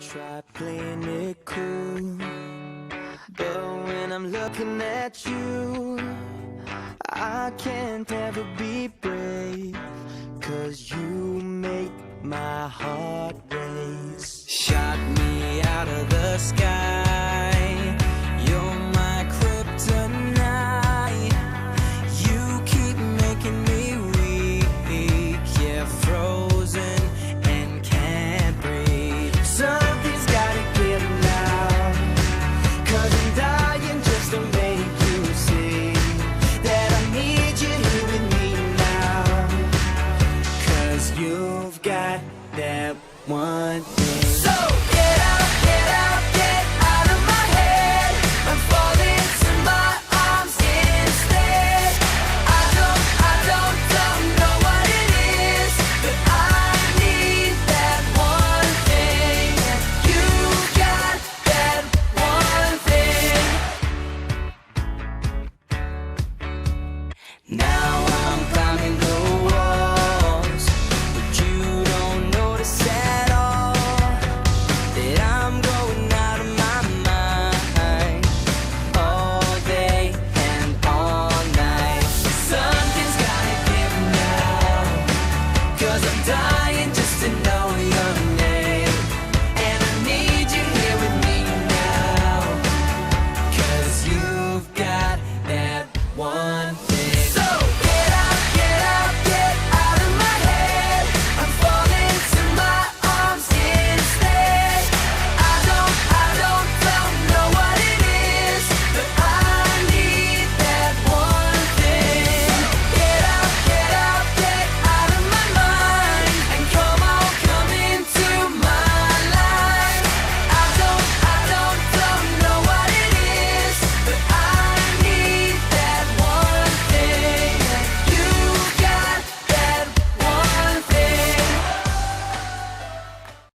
try playing it cool, but when I'm looking at you, I can't ever be brave, 'cause you make my heart race. Shot me out of the sky, you're my kryptonite. You keep making me weak, yeah, frozen and can't breathe. Something's gotta give now, 'cause I'm dying just to make you see that I need you here with me now. 'Cause you've got that one thing. So